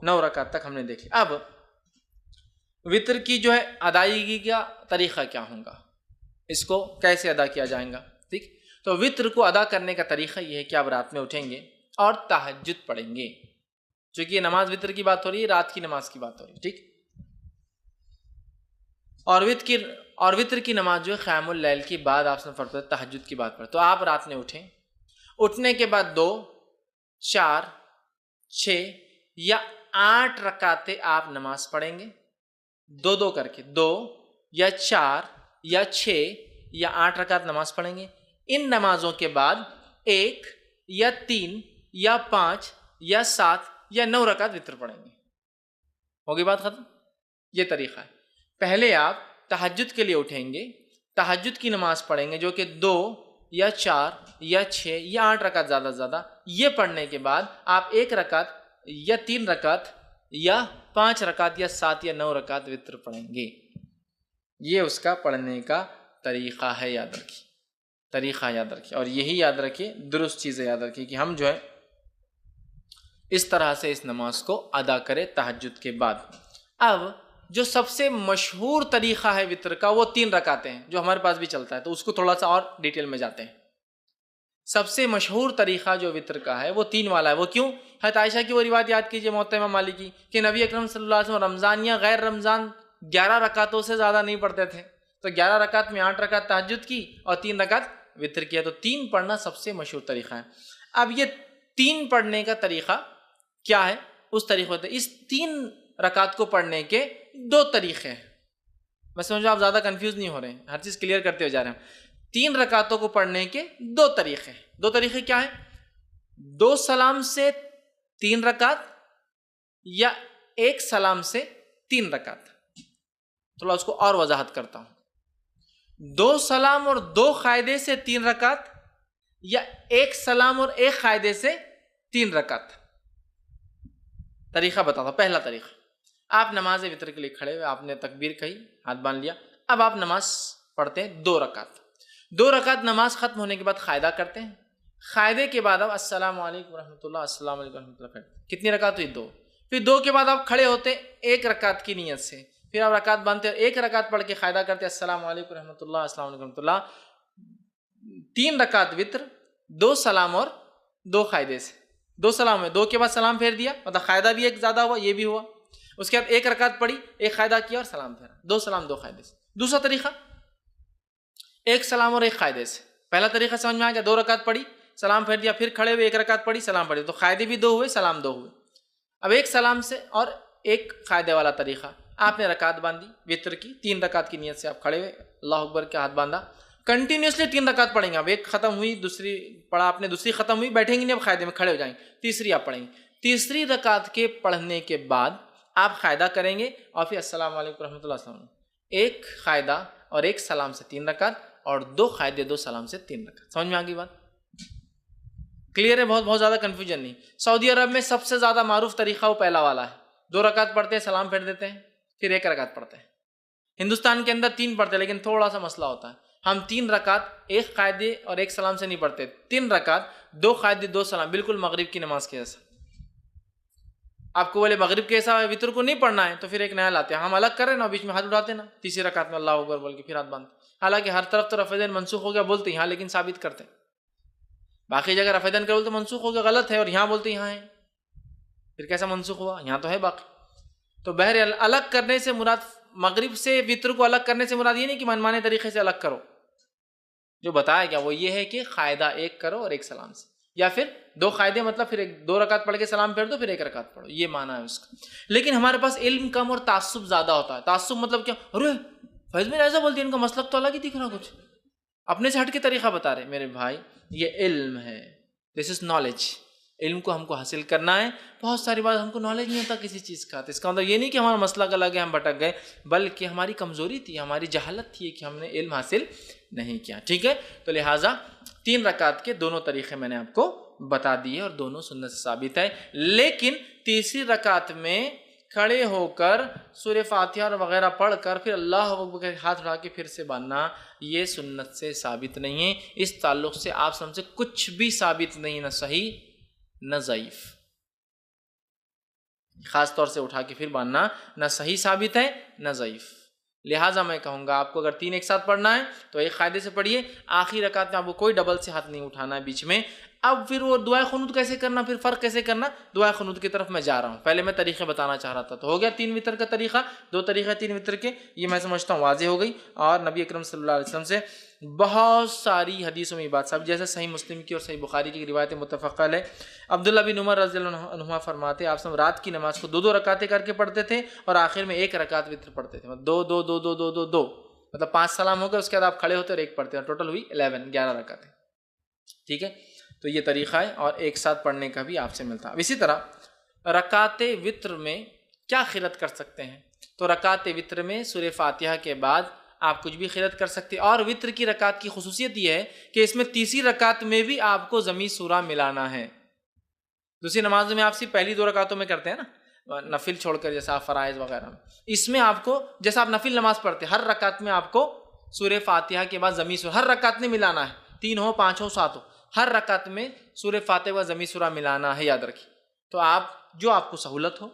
9 رکعت تک ہم نے دیکھی. اب وطر کی جو ہے ادائیگی کا طریقہ کیا ہوگا، اس کو کیسے ادا کیا جائے گا. ٹھیک، تو وطر کو ادا کرنے کا طریقہ یہ ہے کہ آپ رات میں اٹھیں گے اور تہجد پڑھیں گے. چونکہ یہ نماز وطر کی بات ہو رہی ہے، رات کی نماز کی بات ہو رہی ہے. ٹھیک، اور وطر کی نماز جو ہے قیام اللیل کے بعد آپ سے فرض تہجد کی بات پر. تو آپ رات میں اٹھیں، اٹھنے کے بعد 2 4 6 یا 8 رکعتیں آپ نماز پڑھیں گے، 2 کر کے 2 یا 4 یا 6 یا 8 رکعت نماز پڑھیں گے. ان نمازوں کے بعد 1 یا 3 یا 5 یا 7 یا 9 رکعت وطر پڑھیں گے. ہوگی بات ختم. یہ طریقہ ہے. پہلے آپ تہجد کے لیے اٹھیں گے، تہجد کی نماز پڑھیں گے جو کہ 2 یا 4 یا 6 یا 8 رکعت زیادہ سے زیادہ. یہ پڑھنے کے بعد آپ 1 رکعت یا 3 رکعت یا 5 رکعت یا 7 یا 9 رکعت وطر پڑھیں گے. یہ اس کا پڑھنے کا طریقہ ہے. یاد رکھیے، طریقہ یاد رکھیے، اور یہی یاد رکھیے، درست چیزیں یاد رکھیے کہ ہم جو ہے اس طرح سے اس نماز کو ادا کریں تہجد کے بعد. اب جو سب سے مشہور طریقہ ہے وطر کا وہ 3 رکعتیں ہیں، جو ہمارے پاس بھی چلتا ہے، تو اس کو تھوڑا سا اور ڈیٹیل میں جاتے ہیں. سب سے مشہور طریقہ جو وطر کا ہے وہ 3 والا ہے. وہ کیوں؟ حضرت عائشہ کی وہ روایت یاد کیجئے موطا امام مالک کی کہ نبی اکرم صلی اللہ علیہ وسلم رمضان یا غیر رمضان 11 رکعتوں سے زیادہ نہیں پڑھتے تھے. تو 11 رکعت میں 8 رکعت تہجد کی اور 3 رکعت وطر کی ہے. تو 3 پڑھنا سب سے مشہور طریقہ ہے. اب یہ 3 پڑھنے کا طریقہ کیا ہے؟ اس طریقے سے اس 3 رکعت کو پڑھنے کے 2 طریقے ہیں. میں سمجھو آپ زیادہ کنفیوز نہیں ہو رہے ہیں، ہر چیز کلیئر کرتے ہوئے جا رہے ہیں. 3 رکعتوں کو پڑھنے کے 2 طریقے ہیں. 2 طریقے کیا ہیں؟ 2 سلام سے 3 رکعت یا 1 سلام سے 3 رکعت. تھوڑا اس کو اور وضاحت کرتا ہوں. 2 سلام اور 2 قاعدے سے 3 رکعت یا 1 سلام اور 1 قاعدے سے 3 رکعت. طریقہ بتاتا ہوں. پہلا طریقہ، آپ نماز وطر کے لیے کھڑے ہوئے، آپ نے تکبیر کہی، ہاتھ باندھ لیا. اب آپ نماز پڑھتے ہیں 2 رکعت. 2 رکعت نماز ختم ہونے کے بعد قاعدہ کرتے ہیں. قاعدے کے بعد آپ السلام علیکم ورحمۃ اللہ، السلام علیکم ورحمۃ اللہ کرتے. کتنی رکعت ہوئی؟ 2. پھر 2 کے بعد آپ کھڑے ہوتے 1 رکعت کی نیت سے. پھر آپ رکعت باندھتے اور 1 رکعت پڑھ کے قاعدہ کرتے السلام علیکم ورحمۃ اللہ، السلام علیکم ورحمۃ اللہ. 3 رکعت وطر، 2 سلام اور 2 قاعدے سے. 2 سلام ہے، 2 کے بعد سلام پھیر دیا، مطلب قاعدہ بھی ایک زیادہ ہوا، یہ بھی ہوا. اس کے بعد 1 رکعت پڑھی، 1 قاعدہ کیا اور سلام پھیرا. 2 سلام 2 قاعدے سے. دوسرا طریقہ 1 سلام اور 1 قاعدے سے. پہلا طریقہ سمجھ میں آ گیا؟ 2 رکعت پڑھی، سلام پھیر دیا، پھر کھڑے ہوئے 1 رکعت پڑھی، سلام پڑھی. تو قاعدے بھی 2 ہوئے، سلام 2 ہوئے. اب 1 سلام سے اور 1 قاعدے والا طریقہ، آپ نے رکعت باندھی وطر کی، 3 رکعت کی نیت سے آپ کھڑے ہوئے، اللہ اکبر کے ہاتھ باندھا. کنٹینیوسلی 3 رکعت پڑھیں گے. اب 1 ختم ہوئی، دوسری پڑھا آپ نے، دوسری ختم ہوئی، بیٹھیں گے نہیں، اب قاعدے میں کھڑے ہو جائیں گے. تیسری آپ پڑھیں گے. تیسری رکعت کے پڑھنے کے بعد آپ قاعدہ کریں گے اور پھر السلام علیکم رحمۃ اللہ السلام. 1 قاعدہ اور 1 سلام سے 3 رکعت اور 2 قاعدے 2 سلام سے 3 رکعت. سمجھ میں آ گئی بات؟ کلیئر ہے؟ بہت زیادہ کنفیوژن نہیں. سعودی عرب میں سب سے زیادہ معروف طریقہ وہ پہلا والا ہے. 2 رکعت پڑھتے ہیں، سلام پھیر دیتے ہیں، پھر 1 رکعت پڑھتے ہیں. ہندوستان کے اندر 3 پڑھتے ہیں، لیکن تھوڑا سا مسئلہ ہوتا ہے. ہم 3 رکعت 1 قاعدے اور 1 سلام سے نہیں پڑھتے. 3 رکعت 2 قاعدے 2 سلام، بالکل مغرب کی نماز کے جیسا. آپ کو بولے مغرب کے ایسا وطر کو نہیں پڑھنا ہے تو پھر ایک نیا لاتے ہیں. ہم الگ کر رہے ہیں نا، بیچ میں ہاتھ اٹھاتے نا، تیسری رکعت میں اللہ اکبر بول کے پھر ہاتھ باندھتے. حالانکہ ہر طرف تو رفع دین منسوخ ہو گیا بولتے یہاں، لیکن ثابت کرتے ہیں. باقی جگہ رفع دین کرو تو منسوخ ہو گیا، غلط ہے، اور یہاں بولتے یہاں ہے. پھر کیسا منسوخ ہوا؟ یہاں تو ہے باقی. تو بہرحال الگ کرنے سے مراد، مغرب سے وطر کو الگ کرنے سے مراد یہ نہیں کہ منمانے طریقے سے الگ کرو. جو بتایا گیا وہ یہ ہے کہ قاعدہ 1 کرو اور 1 سلام سے، یا پھر 2 قاعدے مطلب پھر 2 رکعت پڑھ کے سلام پھیر دو، پھر 1 رکعت پڑھو. یہ معنی ہے اس کا. لیکن ہمارے پاس علم کم اور تعصب زیادہ ہوتا ہے. تعصب مطلب کیا؟ ارے فیض میں ایسا بولتی ہے، ان کا مسلک تو الگ ہی دکھ رہا، کچھ اپنے سے ہٹ کے طریقہ بتا رہے. میرے بھائی یہ علم ہے، دس از نالج. علم کو ہم کو حاصل کرنا ہے. بہت ساری بات ہم کو نالج نہیں ہوتا کسی چیز کا، تو اس کا مطلب یہ نہیں کہ ہمارا مسلک الگ ہے، ہم بھٹک گئے، بلکہ ہماری کمزوری تھی، ہماری جہالت تھی کہ ہم نے علم حاصل نہیں کیا. ٹھیک ہے؟ تو لہٰذا 3 رکعت کے دونوں طریقے میں نے آپ کو بتا دیے اور دونوں سنت سے ثابت ہے. لیکن تیسری رکعت میں کھڑے ہو کر سورہ فاتحہ اور وغیرہ پڑھ کر پھر اللہ اکبر کے ہاتھ اٹھا کے پھر سے باندھنا، یہ سنت سے ثابت نہیں ہے. اس تعلق سے آپ سب سے کچھ بھی ثابت نہیں، نہ صحیح نہ ضعیف. خاص طور سے اٹھا کے پھر باندھنا نہ صحیح ثابت ہے نہ ضعیف. لہٰذا میں کہوں گا آپ کو اگر 3 ایک ساتھ پڑھنا ہے تو ایک قاعدے سے پڑھیے. آخری رکعت میں آپ کو کوئی ڈبل سے ہاتھ نہیں اٹھانا ہے بیچ میں. اب پھر وہ دعائے قنوت کیسے کرنا, پھر فرق کیسے کرنا, دعائے قنوت کی طرف میں جا رہا ہوں. پہلے میں طریقے بتانا چاہ رہا تھا, تو ہو گیا 3 وتر کا طریقہ, 2 طریقے 3 وتر کے, یہ میں سمجھتا ہوں واضح ہو گئی. اور نبی اکرم صلی اللہ علیہ وسلم سے بہت ساری حدیثوں میں یہ بات صاحب, جیسے صحیح مسلم کی اور صحیح بخاری کی روایت متفق علیہ. عبداللہ بن عمر رضی اللہ عنہما فرماتے آپ سب رات کی نماز کو 2 رکعتیں کر کے پڑھتے تھے اور آخر میں 1 رکعت وتر پڑھتے تھے. 2 2 2 2 2 2 2 مطلب 5 سلام ہو گئے, اس کے بعد آپ کھڑے ہوتے اور 1 پڑھتے ہیں, ٹوٹل ہوئی 11 رکعتیں. ٹھیک ہے, تو یہ طریقہ ہے اور ایک ساتھ پڑھنے کا بھی آپ سے ملتا ہے. اسی طرح رکعت وتر میں کیا قرات کر سکتے ہیں, تو رکعت وتر میں سورہ فاتحہ کے بعد آپ کچھ بھی قرات کر سکتے ہیں. اور وتر کی رکعت کی خصوصیت یہ ہے کہ اس میں تیسری رکعت میں بھی آپ کو ضمی سورہ ملانا ہے. دوسری نمازوں میں آپ صرف پہلی 2 رکعتوں میں کرتے ہیں نا, نفل چھوڑ کر, جیسا فرائض وغیرہ میں. اس میں آپ کو جیسا آپ نفل نماز پڑھتے ہیں, ہر رکعت میں آپ کو سورہ فاتحہ کے بعد ضمی سورہ, ہر رکعت میں ملانا ہے, 3 ہو 5 ہو 7 ہو, ہر رکعت میں سورہ فاتحہ و ضمی سورہ ملانا ہے, یاد رکھیے. تو آپ جو آپ کو سہولت ہو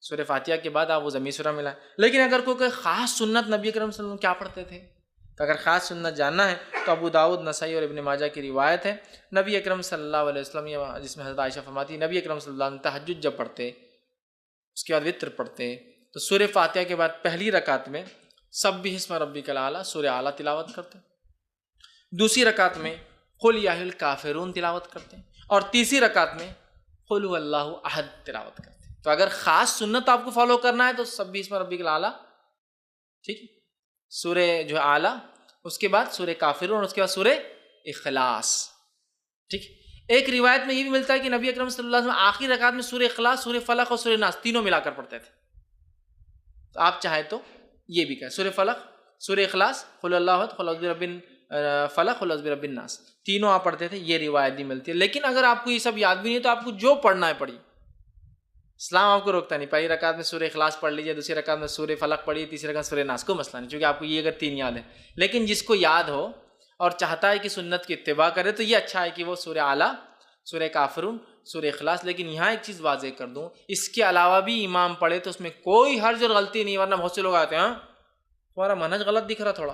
سورہ فاتحہ کے بعد آپ وہ ضمی سورہ ملائیں. لیکن اگر کوئی خاص سنت نبی اکرم صلی اللہ علیہ وسلم کیا پڑھتے تھے, تو اگر خاص سنت جاننا ہے تو ابو داؤد, نسائی اور ابن ماجہ کی روایت ہے, نبی اکرم صلی اللہ علیہ وسلم, جس میں حضرت عائشہ فرماتی نبی اکرم صلی اللہ علیہ وسلم تہجد جب پڑھتے اس کے بعد وتر پڑھتے تو سورہ فاتحہ کے بعد پہلی رکعت میں سبح اسم ربک الاعلی سورہ اعلیٰ تلاوت کرتے, دوسری رکعت میں قل یا ایھا الکافرون تلاوت کرتے, اور تیسری رکعت میں قل هو اللہ احد تلاوت کرتے. تو اگر خاص سنت آپ کو فالو کرنا ہے تو سبح اسم ربک الاعلی, ٹھیک ہے, سورہ جو اعلیٰ, اس کے بعد سورہ کافرون اور اس کے بعد سورہ اخلاص. ٹھیک, ایک روایت میں یہ بھی ملتا ہے کہ نبی اکرم صلی اللہ علیہ وسلم آخری رکعت میں سورہ اخلاص, سورہ فلق اور سورہ ناس تینوں ملا کر پڑھتے تھے. تو آپ چاہیں تو یہ بھی کہیں سورہ فلق, سورہ اخلاص, قل اللہ احد, قل اعوذ برب فلق, قل اعوذ برب الناس, تینوں آپ پڑھتے تھے. یہ روایت بھی ملتی ہے. لیکن اگر آپ کو یہ سب یاد بھی نہیں ہے تو آپ کو جو پڑھنا ہے پڑھیے, اسلام آپ کو روکتا نہیں. پہلی رکعت میں سورہ اخلاص پڑھ لیجیے, دوسری رکعت میں سورہ فلق پڑھیے, تیسری رکعت سورہ ناس, کو مسئلہ نہیں, چونکہ آپ کو یہ اگر 3 یاد ہے. لیکن جس کو یاد ہو اور چاہتا ہے کہ سنت کی اتباع کرے تو یہ اچھا ہے کہ وہ سورہ اعلیٰ, سورہ کافرون, سورہ اخلاص. لیکن یہاں ایک چیز واضح کر دوں, اس کے علاوہ بھی امام پڑھے تو اس میں کوئی حرج اور غلطی نہیں. ورنہ بہت سے لوگ آتے ہیں, ہاں تمہارا منہج غلط دکھ رہا تھوڑا,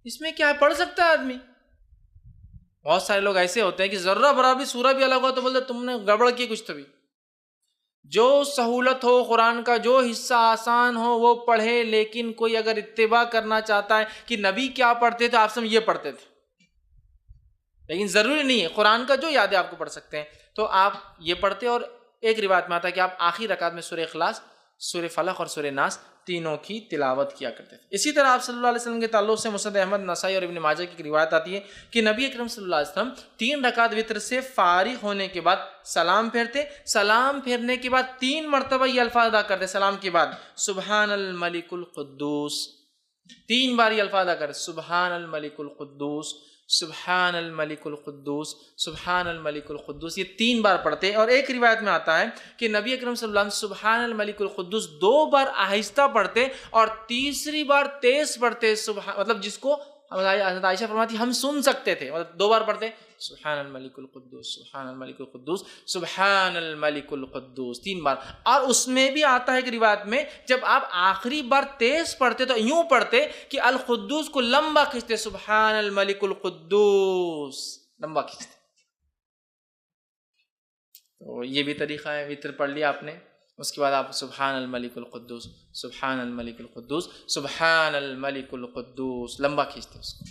اس میں کیا ہے, پڑھ سکتا ہے آدمی. بہت سارے لوگ ایسے ہوتے ہیں کہ ذرہ برابر سورہ بھی الگ ہو تو بولتے تم نے گڑبڑ کی کچھ. تبھی جو سہولت ہو قرآن کا, جو حصہ آسان ہو وہ پڑھے. لیکن کوئی اگر اتباع کرنا چاہتا ہے کہ نبی کیا پڑھتے تھے آپ سب یہ پڑھتے تھے, لیکن ضروری نہیں ہے, قرآن کا جو یاد ہے آپ کو پڑھ سکتے ہیں, تو آپ یہ پڑھتے. اور ایک روایت میں آتا ہے کہ آپ آخری رکعت میں سورہ اخلاص, سورہ فلق اور سورہ ناس تینوں کی تلاوت کیا کرتے تھے. اسی طرح آپ صلی اللہ علیہ وسلم کے تعلق سے مسند احمد, نسائی اور ابن ماجہ کی روایت آتی ہے کہ نبی اکرم صلی اللہ علیہ وسلم 3 رکعت وتر سے فارغ ہونے کے بعد سلام پھیرتے, سلام پھیرنے کے بعد 3 مرتبہ یہ الفاظ ادا کرتے سلام کے بعد, سبحان الملک القدوس, 3 بار یہ الفاظ ادا کرتے, سبحان الملک القدوس, سبحان الملک القدوس, سبحان الملک القدوس, یہ 3 بار پڑھتے. اور ایک روایت میں آتا ہے کہ نبی اکرم صلی اللہ علیہ وسلم سبحان الملک القدوس 2 بار آہستہ پڑھتے اور تیسری بار تیز پڑھتے. مطلب جس کو حضرت عائشہ فرماتی ہم سن سکتے تھے, مطلب 2 بار پڑھتے سبحان الملک القدوس, سبحان الملک القدوس, سبحان الملک القدوس 3 بار. اور اس میں بھی آتا ہے کہ روایت میں جب آپ آخری بار تیز پڑھتے تو یوں پڑھتے کہ القدوس کو لمبا کھینچتے, سبحان الملک القدوس لمبا کھینچتے. تو یہ بھی طریقہ ہے. وتر پڑھ لیا آپ نے, اس کے بعد آپ سبحان الملک القدوس, سبحان الملک القدوس, سبحان الملک القدوس لمبا کھینچتے اس کو,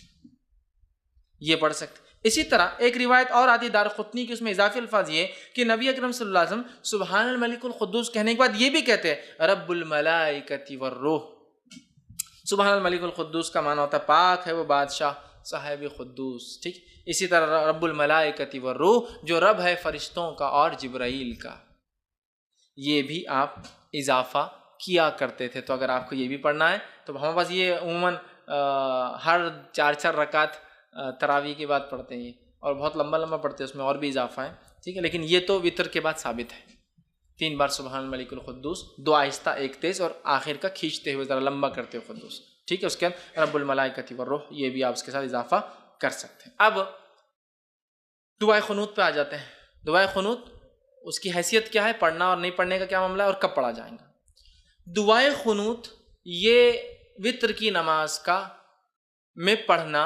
یہ پڑھ سکتے. اسی طرح ایک روایت اور آتی دارقطنی کی, اس میں اضافی الفاظ یہ کہ نبی اکرم صلی اللہ علیہ وسلم سبحان الملک القدوس کہنے کے بعد یہ بھی کہتے ہیں رب الملائکۃ والروح. سبحان الملک القدوس کا معنی ہوتا ہے پاک ہے وہ بادشاہ صاحب قدوس. ٹھیک, اسی طرح رب الملائکۃ والروح جو رب ہے فرشتوں کا اور جبرائیل کا, یہ بھی آپ اضافہ کیا کرتے تھے. تو اگر آپ کو یہ بھی پڑھنا ہے تو ہمارے پاس یہ عموماً ہر 4 رکعت تراویح کے بعد پڑھتے ہیں, اور بہت لمبا لمبا پڑھتے ہیں, اس میں اور بھی اضافہ ہے. ٹھیک ہے, لیکن یہ تو وتر کے بعد ثابت ہے. 3 بار سبحان الملک القدوس, 2 آہستہ 1 تیز, اور آخر کا کھینچتے ہوئے ذرا لمبا کرتے ہوئے قدوس. ٹھیک ہے, اس کے بعد رب الملائکۃ والروح, یہ بھی آپ اس کے ساتھ اضافہ کر سکتے ہیں. اب دعائے قنوت پہ آ جاتے ہیں. دعائے قنوت اس کی حیثیت کیا ہے, پڑھنا اور نہیں پڑھنے کا کیا معاملہ ہے, اور کب پڑھا جائے گا. دعائے قنوت یہ وتر کی نماز کا میں پڑھنا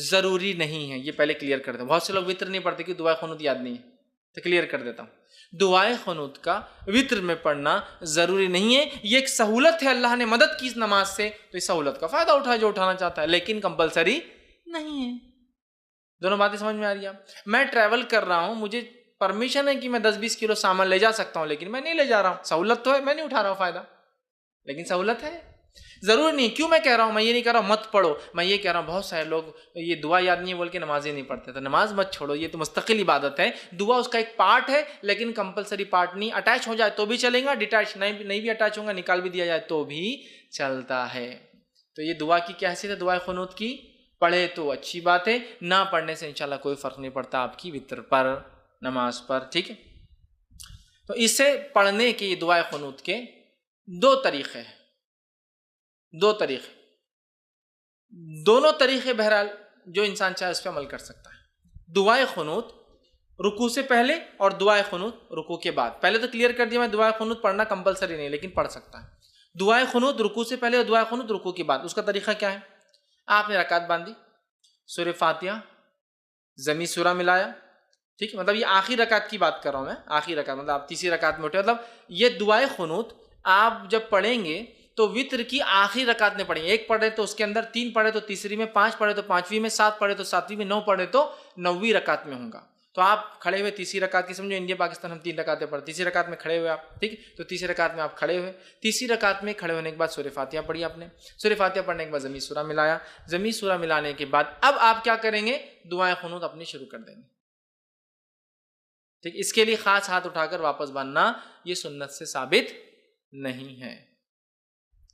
ضروری نہیں ہے, یہ پہلے کلیئر کر دیں. بہت سے لوگ وتر نہیں پڑھتے کہ دعائے قنوت یاد نہیں ہے, تو کلیئر کر دیتا ہوں. دعائے قنوت کا وتر میں پڑھنا ضروری نہیں ہے, یہ ایک سہولت ہے, اللہ نے مدد کی اس نماز سے, تو اس سہولت کا فائدہ اٹھائے جو اٹھانا چاہتا ہے, لیکن کمپلسری نہیں ہے. دونوں باتیں سمجھ میں آ رہی ہیں؟ میں ٹریول کر رہا ہوں, مجھے پرمیشن ہے کہ میں 10-20 کلو سامان لے جا سکتا ہوں, لیکن میں نہیں لے جا رہا ہوں. سہولت تو ہے, میں نہیں اٹھا رہا ہوں فائدہ, لیکن سہولت ہے. ضرور نہیں. کیوں میں کہہ رہا ہوں, میں یہ نہیں کہہ رہا ہوں مت پڑھو, میں یہ کہہ رہا ہوں بہت سارے لوگ یہ دعا یاد نہیں بول کے نمازیں نہیں پڑھتے, تو نماز مت چھوڑو, یہ تو مستقل عبادت ہے. دعا اس کا ایک پارٹ ہے, لیکن کمپلسری پارٹ نہیں. اٹیچ ہو جائے تو بھی چلے گا, ڈیٹیچ نہیں بھی اٹیچ ہوگا, نکال بھی دیا جائے تو بھی چلتا ہے. تو یہ دعا کی کیا حیثیت ہے دعائے قنوت کی؟ پڑھے تو اچھی بات ہے, نہ پڑھنے سے انشاءاللہ کوئی فرق نہیں پڑتا آپ کی وتر پر, نماز پر. ٹھیک ہے, تو اسے پڑھنے کی دعائے قنوت کے دو طریقے ہیں, دو طریقے, دونوں طریقے بہرحال جو انسان چاہے اس پہ عمل کر سکتا ہے. دعائے قنوت رکوع سے پہلے اور دعائے قنوت رکوع کے بعد. پہلے تو کلیئر کر دیا میں, دعائے قنوت پڑھنا کمپلسری نہیں, لیکن پڑھ سکتا ہے. دعائے قنوت رکوع سے پہلے اور دعائے قنوت رکوع کے بعد. اس کا طریقہ کیا ہے؟ آپ نے رکعت باندھی, سورہ فاتحہ ضمی سورہ ملایا, ٹھیک ہے, مطلب یہ آخری رکعت کی بات کر رہا ہوں میں, آخری رکعت مطلب آپ تیسری رکعت میں اٹھے, مطلب یہ دعائے قنوت آپ جب پڑھیں گے تو وتر کی آخری رکعت میں پڑھیں گے. ایک پڑھے تو اس کے اندر, 3 پڑھے تو تیسری میں, 5 پڑھے تو 5ویں میں, 7 پڑھے تو 7ویں میں, 9 پڑھے تو 9ویں رکعت میں ہوں گا. تو آپ کھڑے ہوئے تیسری رکعت کی, سمجھو انڈیا پاکستان ہم 3 رکعتیں پڑھتے, تیسری رکعت میں کھڑے ہوئے آپ, ٹھیک, تو تیسری رکعت میں آپ کھڑے ہوئے, تیسری رکعت میں کھڑے ہونے کے بعد سورہ فاتحہ پڑھی آپ نے, سورہ فاتحہ پڑھنے کے بعد ضمی سورہ ملایا, ضمی سورہ ملانے کے بعد اب آپ کیا کریں گے, دعائے قنوت اپنی شروع کر دیں گے. ٹھیک, اس کے لیے خاص ہاتھ اٹھا کر واپس باندھنا یہ سنت سے ثابت نہیں ہے.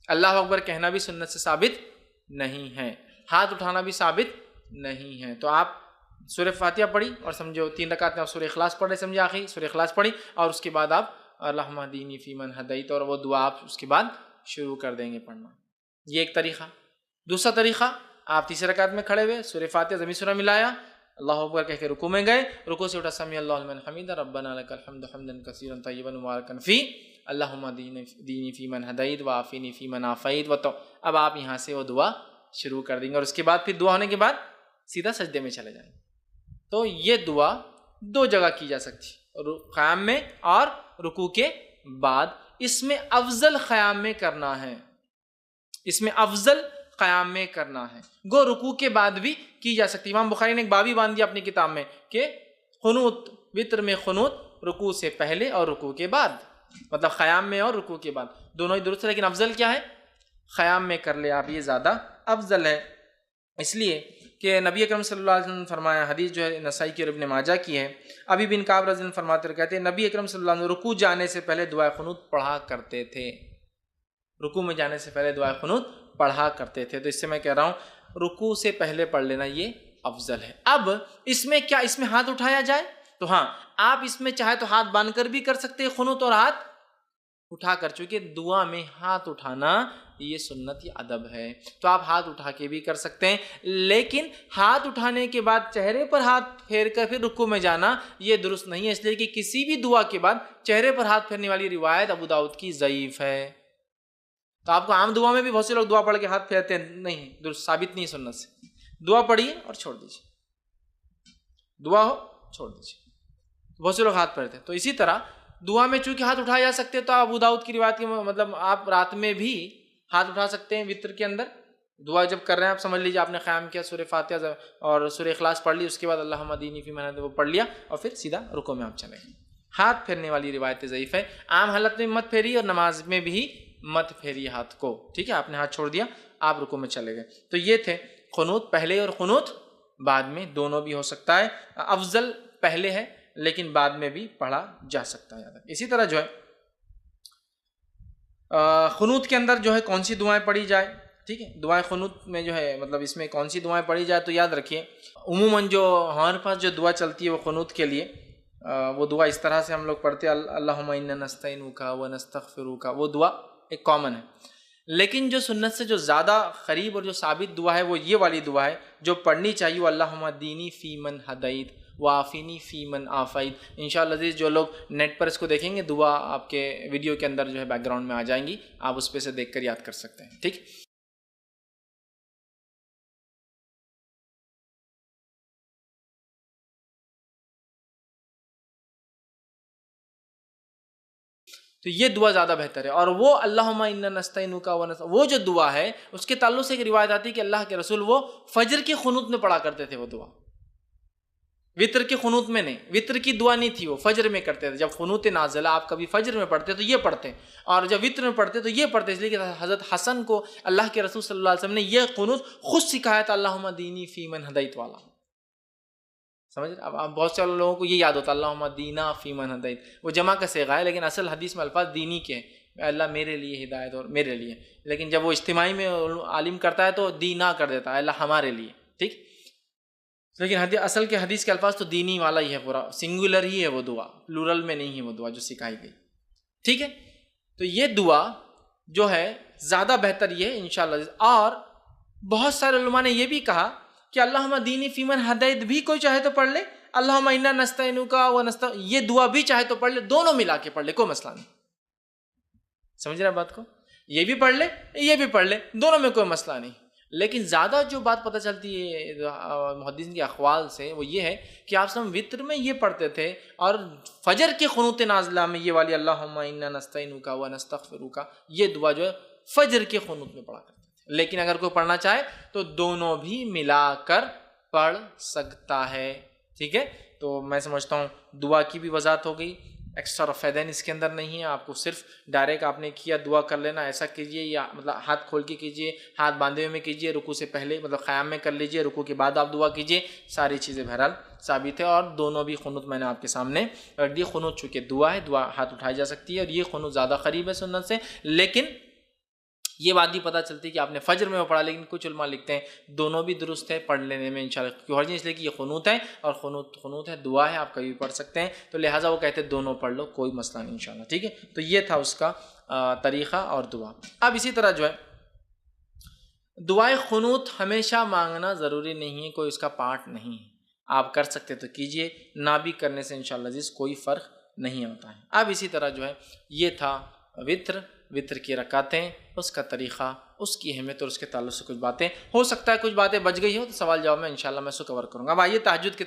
اللہ اکبر کہنا بھی سنت سے ثابت نہیں ہے, ہاتھ اٹھانا بھی ثابت نہیں ہے. تو آپ سورہ فاتحہ پڑھی اور سمجھو 3 رکعت میں آپ سورہ اخلاص پڑھ رہے, سمجھے آخری سورہ اخلاص پڑھی, اور اس کے بعد آپ اللہم اہدنی فیمن ہدیت, اور وہ دعا آپ اس کے بعد شروع کر دیں گے پڑھنا. یہ ایک طریقہ. دوسرا طریقہ, آپ تیسری رکعت میں کھڑے ہوئے, سورہ فاتحہ ضمی سورہ ملایا, اللہ اکبر کہہ کے رکوع میں گئے, رکوع سے اٹھا سمیع اللہ لمن حمیدہ, ربنا لک الحمد حمدا کثیرا طیبا مبارکا فی, اللہم اہدنی فیمن ہدیت وعافنی فیمن عافیت. تو اب آپ یہاں سے وہ دعا شروع کر دیں گے, اور اس کے بعد پھر دعا ہونے کے بعد سیدھا سجدے میں چلے جائیں گے. تو یہ دعا 2 جگہ کی جا سکتی, قیام میں اور رکوع کے بعد. اس میں افضل قیام میں کرنا ہے, اس میں افضل قیام میں کرنا ہے. گو رکوع کے بعد بھی کی جا سکتی. امام بخاری نے ایک باب ہی باندھ دیا اپنی کتاب میں کہ قنوت, وتر میں قنوت رکوع سے پہلے اور رکوع کے بعد, مطلب قیام میں اور رکوع کے بعد, دونوں ہی درست ہے, لیکن افضل کیا ہے, قیام میں کر لے آپ, یہ زیادہ افضل ہے. اس لیے کہ نبی اکرم صلی اللہ علیہ وسلم نے فرمایا, حدیث جو ہے نسائی کی اور ابن ماجہ کی ہے, ابی بن کعب رضی اللہ عنہ فرماتے کہتے ہیں نبی اکرم صلی اللہ علیہ وسلم رکوع جانے سے پہلے دعائے قنوت پڑھا کرتے تھے. رکوع میں جانے سے پہلے دعائے قنوت پڑھا کرتے تھے. تو اس سے میں کہہ رہا ہوں رکوع سے پہلے پڑھ لینا یہ افضل ہے. اب اس میں کیا, اس میں ہاتھ اٹھایا جائے تو ہاں, آپ اس میں چاہے تو ہاتھ باندھ کر بھی کر سکتے ہیں قنوت, اور ہاتھ اٹھا کر, چونکہ دعا میں ہاتھ اٹھانا یہ سنت یا ادب ہے, تو آپ ہاتھ اٹھا کے بھی کر سکتے ہیں. لیکن ہاتھ اٹھانے کے بعد چہرے پر ہاتھ پھیر کر پھر رکوع میں جانا یہ درست نہیں ہے, اس لیے کہ کسی بھی دعا کے بعد چہرے پر ہاتھ پھیرنے والی روایت ابو داؤد کی ضعیف ہے. تو آپ کو عام دعا میں بھی بہت سے لوگ دعا پڑھ کے ہاتھ پھیرتے ہیں, نہیں, درست ثابت نہیں سنت سے. دعا پڑھیے اور چھوڑ دیجیے, دعا ہو چھوڑ دیجیے, بہت سے لوگ ہاتھ پھیرتے ہیں. تو اسی طرح دعا میں چونکہ ہاتھ اٹھائے جا سکتے ہیں, تو ابو داؤد کی روایت کے مطلب آپ رات میں بھی ہاتھ اٹھا سکتے ہیں. وتر کے اندر دعا جب کر رہے ہیں آپ سمجھ لیجیے آپ نے قیام کیا, سورہ فاتحہ اور سورہ اخلاص پڑھ لی, اس کے بعد اللہم اہدنی فیمن ہدیت وہ پڑھ لیا, اور پھر سیدھا رکوع میں آپ چلے گئے. ہاتھ پھیرنے والی روایت ضعیف ہے. عام حالت میں مت پھیری اور نماز میں بھی مت پھیری ہاتھ کو, ٹھیک ہے, آپ نے ہاتھ چھوڑ دیا, آپ رکوع میں چلے گئے. تو یہ تھے قنوت پہلے اور قنوت بعد میں, دونوں بھی ہو سکتا ہے. افضل پہلے ہے لیکن بعد میں بھی پڑھا جا سکتا ہے. اسی طرح جو ہے قنوت کے اندر جو ہے کون سی دعائیں پڑھی جائے, ٹھیک ہے, دعائیں قنوت میں جو ہے مطلب اس میں کون سی دعائیں پڑھی جائے, تو یاد رکھیے عموماً جو ہمارے پاس جو دعا چلتی ہے وہ قنوت کے لیے, وہ دعا اس طرح سے ہم لوگ پڑھتے ہیں, اللہم انا نستعینک ونستغفرک, وہ دعا ایک کامن ہے. لیکن جو سنت سے جو زیادہ قریب اور جو ثابت دعا ہے وہ یہ والی دعا ہے جو پڑھنی چاہیے, اللہم اہدنی فیمن ہدیت وعافینی فی من عافیت۔ انشاءاللہ عزیز جو لوگ نیٹ پر اس کو دیکھیں گے دعا آپ کے ویڈیو کے اندر جو ہے بیک گراؤنڈ میں آ جائیں گی، آپ اس پہ سے دیکھ کر یاد کر سکتے ہیں، ٹھیک۔ تو یہ دعا زیادہ بہتر ہے، اور وہ اللہم انا نستعینک وہ جو دعا ہے اس کے تعلق سے ایک روایت آتی ہے کہ اللہ کے رسول وہ فجر کے قنوت میں پڑھا کرتے تھے وہ دعا، وطر کے قنوت میں نہیں، وطر کی دعا نہیں تھی، وہ فجر میں کرتے تھے۔ جب قنوت نازلہ آپ کبھی فجر میں پڑھتے تو یہ پڑھتے، اور جب وطر میں پڑھتے تو یہ پڑھتے، اس لیے کہ حضرت حسن کو اللہ کے رسول صلی اللہ علیہ وسلم نے یہ قنوت خود سکھایا تھا، اللہم دینی فی من ہدیت والا، سمجھ رہے؟ اب بہت سے لوگوں کو یہ یاد ہوتا ہے اللہم دینا فی من ہدیت، وہ جمع کا صیغہ ہے، لیکن اصل حدیث میں الفاظ دینی کے ہیں، اللہ میرے لیے ہدایت اور میرے لیے، لیکن جب وہ اجتماعی میں عالم کرتا ہے تو دینا کر دیتا ہے، اللہ ہمارے لیے، ٹھیک۔ لیکن اصل کے حدیث کے الفاظ تو دینی والا ہی ہے، پورا سنگولر ہی ہے وہ دعا، پلورل میں نہیں ہے وہ دعا جو سکھائی گئی، ٹھیک ہے۔ تو یہ دعا جو ہے زیادہ بہتر یہ ہے انشاءاللہ۔ اور بہت سارے علماء نے یہ بھی کہا کہ اللہم دینی فی من ہدیت بھی کوئی چاہے تو پڑھ لے، اللہم انا نستعینک یہ دعا بھی چاہے تو پڑھ لے، دونوں ملا کے پڑھ لے، کوئی مسئلہ نہیں، سمجھ رہے ہیں بات کو؟ یہ بھی پڑھ لے یہ بھی پڑھ لے، دونوں میں کوئی مسئلہ نہیں۔ لیکن زیادہ جو بات پتہ چلتی ہے محدثین کے اقوال سے وہ یہ ہے کہ آپ سب وطر میں یہ پڑھتے تھے، اور فجر کے قنوت نازلہ میں یہ والی اللہم انا نستعینک ونستغفرک یہ دعا جو ہے فجر کے قنوت میں پڑھا کرتے تھے۔ لیکن اگر کوئی پڑھنا چاہے تو دونوں بھی ملا کر پڑھ سکتا ہے، ٹھیک ہے۔ تو میں سمجھتا ہوں دعا کی بھی وضاحت ہو گئی، ایکسٹرا فیدین اس کے اندر نہیں ہے، آپ کو صرف ڈائریکٹ آپ نے کیا دعا کر لینا، ایسا کیجئے، یا مطلب ہاتھ کھول کے کیجئے، ہاتھ باندھے ہوئے میں کیجئے، رکوع سے پہلے مطلب قیام میں کر لیجئے، رکوع کے بعد آپ دعا کیجئے، ساری چیزیں بہرحال ثابت ہے۔ اور دونوں بھی قنوت میں نے آپ کے سامنے رکھ دی، قنوت چونکہ دعا ہے، دعا ہاتھ اٹھائی جا سکتی ہے، اور یہ قنوت زیادہ قریب ہے سنت سے، لیکن یہ بات بھی پتہ چلتی ہے کہ آپ نے فجر میں وہ پڑھا، لیکن کچھ علماء لکھتے ہیں دونوں بھی درست ہے، پڑھ لینے میں انشاءاللہ کیوں حرج نہیں، اس لیے کہ یہ قنوت ہے، اور قنوت ہے، دعا ہے، آپ کبھی بھی پڑھ سکتے ہیں، تو لہٰذا وہ کہتے ہیں دونوں پڑھ لو، کوئی مسئلہ نہیں انشاءاللہ، ٹھیک ہے۔ تو یہ تھا اس کا طریقہ اور دعا۔ اب اسی طرح جو ہے دعائے قنوت ہمیشہ مانگنا ضروری نہیں ہے، کوئی اس کا پارٹ نہیں ہے، آپ کر سکتے تو کیجئے، نہ بھی کرنے سے انشاءاللہ عزیز کوئی فرق نہیں ہوتا ہے۔ اب اسی طرح جو ہے یہ تھا وطر کی رکعتیں، اس کا طریقہ، اس کی اہمیت اور اس کے تعلق سے کچھ باتیں، ہو سکتا ہے کچھ باتیں بچ گئی ہو تو سوال جواب میں انشاءاللہ میں اس کو کور کروں گا۔ اب آئیے تہجد کے